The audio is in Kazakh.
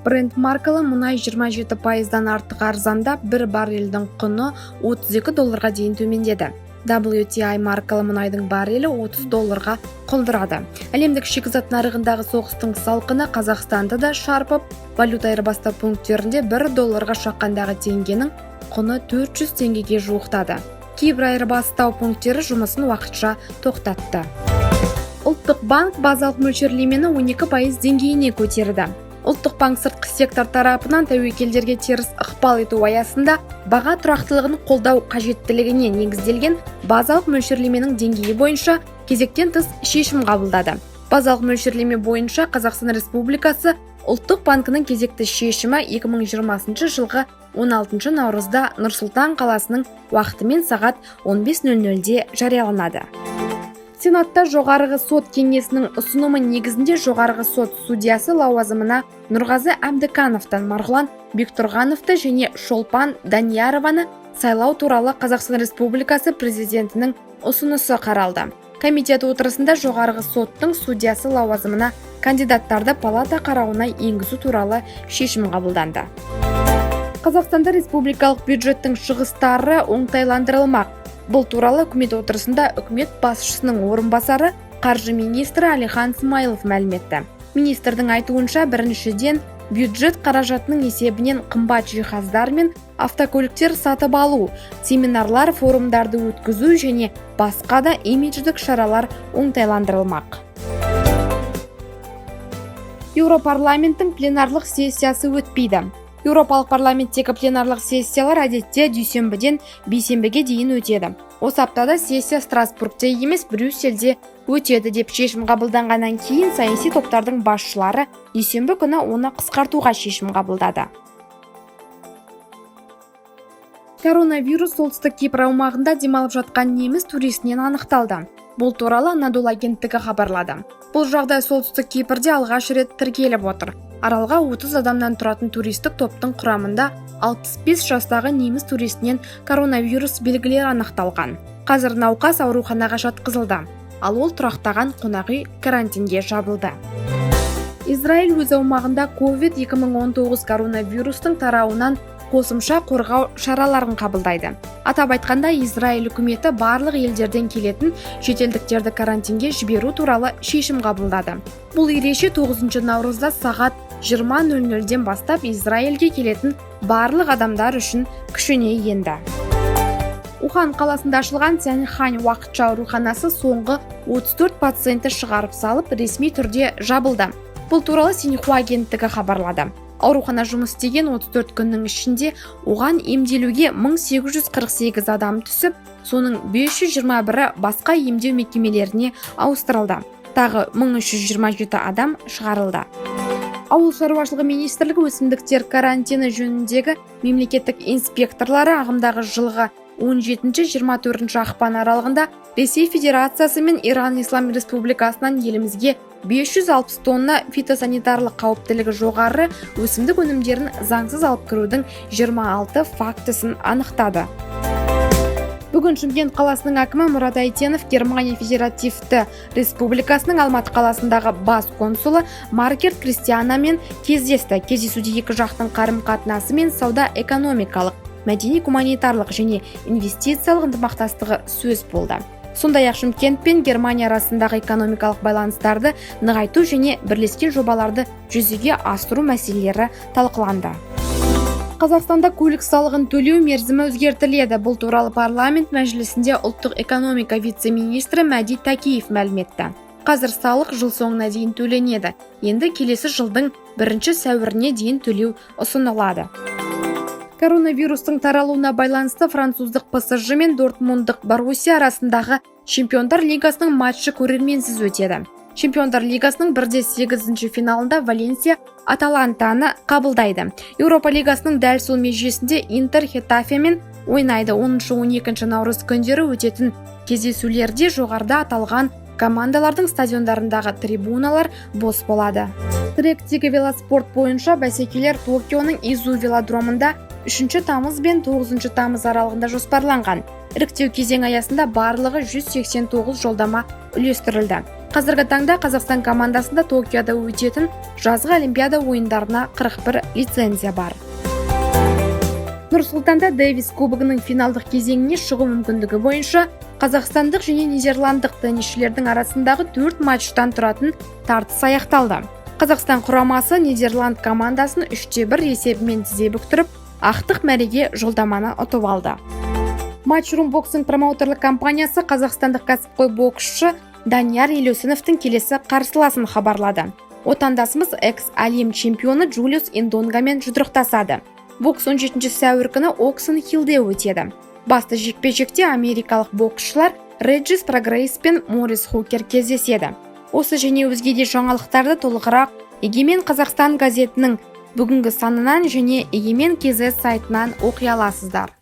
Brent маркалы мұнай 27%-дан артық арзандап, бір баррельдің құны $32 дейін төмендеді. WTI маркалы мұнайдың баррелі $30 құлдырады. Әлемдік шикізат нарығындағы соғыстың салқыны Қазақстанды да шарпып, валюта айырбастау пункттерінде $1 шаққандағы теңгенің құны 400 теңгеге жуықтады. Кейбір айырбастау пункттері жұмысын уақытша тоқтатты. Ұлттық банк базалық мөлшерлемені 12% деңгейіне көтерді. Ұлттық банк сыртқы сектор тарапынан тәуекелдерге теріс ықпал ету аясында баға тұрақтылығын қолдау қажеттілігіне негізделген базалық мөлшерлеменің деңгейі бойынша кезектен тыс шешім қабылдады. Базалық мөлшерлеме бойынша Қазақстан Республикасы Ұлттық банкінің кезекті шешімі 2020 жылғы 16 наурызда Нұр-Сұлтан қаласының уақытымен сағат 15:00-де жарияланады. Сенатта жоғарғы сот кеңесінің ұсынымы негізінде жоғарғы сот судьясы лауазымына Нұрғазы Әбдікановтан Марғұлан Бектұрғановты және Шолпан Даниярованы сайлау туралы Қазақстан Республикасы президентінің ұсынысы қаралды. Комитет отырысында жоғарғы соттың судьясы лауазымына кандидаттарды палата қарауына енгізу туралы шешім қабылданды. Қазақстанда республикалық бюджеттің шығыстары оңтайландырылмақ. Бұл туралы үкімет отырысында үкімет басшысының орынбасары қаржы министрі Әлихан Смайылов мәлім етті. Министрдің айтуынша, біріншіден бюджет қаражатының есебінен қымбат жиһаздар мен автокөліктер сатып алу, семинарлар, форумдарды өткізу және басқа да имидждік шаралар оңтайландырылмақ. Еуропарламенттің пленарлық сессиясы өтпейді. Еуропалық парламенттегі пленарлық сессиялар әдетте дүйсенбіден бейсенбіге дейін өтеді. Осы аптада сессия Страсбургте емес Брюссельде өтеді деп шешім қабылданғаннан кейін саяси топтардың басшылары дүйсенбі күні оны қысқартуға шешім қабылдады. Коронавирус солтүстік Кипр аумағында демалып жатқан неміс туристінен анықталды. Бұл туралы Анадолу агенттігі хабарлады. Бұл жағдай солтүстік Кипрде алғаш рет тіркеліп отыр. Аралға 30 адамнан тұратын туристік топтың құрамында 65 жастағы неміс туристінен коронавирус белгілері анықталған. Қазір науқас ауруханаға жатқызылды, ал ол тұрақтаған қонақүй карантинге жабылды. Израиль өз аумағында COVID-2019 коронавирустың тарауынан қосымша қорғау шараларын қабылдайды. Атап айтқанда, Израиль үкіметі барлық елдерден келетін шетелдіктерді карантинге жіберу туралы шешім қабылдады. Бұл ереже 9 наурызда сағат 20:00-ден бастап Израильге келетін барлық адамдар үшін күшіне енді. Ухан қаласында ашылған Цяньхань уақытша ауруханасы соңғы 34 пациентті шығарып салып, ресми түрде жабылды. Бұл туралы Синьхуа агенттігі хабарлады. Аурухана жұмыс істеген 34 күннің ішінде оған емделуге 1848 адам түсіп, соның 521-і басқа емдеу мекемелеріне ауыстырылды. Тағы 1327 адам шығарылды. Ауыл шаруашылығы министрлігі өсімдіктер карантині жөніндегі мемлекеттік инспекторлары ағымдағы жылғы 17-24 ақпан аралығында Ресей Федерациясы мен Иран Ислам Республикасынан елімізге 560 тонна фитосанитарлық қауіптілігі жоғары өсімдік өнімдерін заңсыз алып кірудің 26 фактісін анықтады. Бүгін Шымкент қаласының әкімі Мұрат Әйтенов Германия Федеративті Республикасының Алматы қаласындағы бас консулы Маргерт Кристианамен кездесті. Кездесуде екі жақтың қарым-қатынасы мен сауда-экономикалық, мәдени-гуманитарлық және инвестициялық ынтымақтастығы сөз болды. Сондай-ақ Шымкент пен Германия арасындағы экономикалық байланыстарды нығайту және бірлескен жобаларды жүзеге асыру мәселелері талқыланды. Қазақстанда көлік салығын төлеу мерзімі өзгертіледі. Бұл туралы парламент мәжілісінде ұлттық экономика вице-министрі Мәди Такеев мәлім етті. Қазір салық жыл соңына дейін төленеді. Енді келесі жылдың 1 сәуіріне дейін төлеу ұсынылады. Коронавирустың таралуына байланысты француздық ПСЖ мен Дортмундық Боруссия арасындағы Чемпиондар лигасының матчы көрерменсіз өтеді. Чемпиондар лигасының 1/8 финалында Валенсия Аталантаны қабылдайды. Еуропа лигасының дәл сол межесінде Интер Хетафемен ойнайды. 10-12 наурыз күндері өтетін кездесулерде жоғарыда аталған командалардың стадиондарындағы трибуналар бос болады. Тректегі велоспорт бойынша бәсекелер Токионың Изу велодромында 3 тамыз бен 9 тамыз аралығында жоспарланған. Іріктеу кезең аясында барлығы 189 жолдама үлестірілді. Қазіргі таңда Қазақстан командасында Токиода өтетін жазғы Олимпиада ойындарына 41 лицензия бар. Нұр-Сұлтанда Дэвис кубогының финалдық кезеңіне шығу мүмкіндігі бойынша қазақстандық және нидерландық теннисшілердің арасындағы 4 матчтан тұратын тартыс аяқталды. Қазақстан құрамасы Нидерланд командасын 3-1 есебімен тізе бүктіріп, ақтық мәреге жолдаманы ұтып алды. Matchroom боксинг промоутерлік компаниясы қазақстандық кәсіпқой боксшы Данияр Елеусіновтің келесі қарсыласын хабарлады. Отандасымыз экс-әлем чемпионы Джулиус Индонгамен жұдырықтасады. Бокс 17 сәуір күні Оксен-Хиллде өтеді. Басты жекпе-жекте америкалық боксшылар Реджис Прогрейс пен Морис Хукер кездеседі. Осы және өзге де жаңалықтарды толығырақ Егемен Қазақстан газетінің бүгінгі санынан және Егемен КЗ сайтынан оқи аласыздар.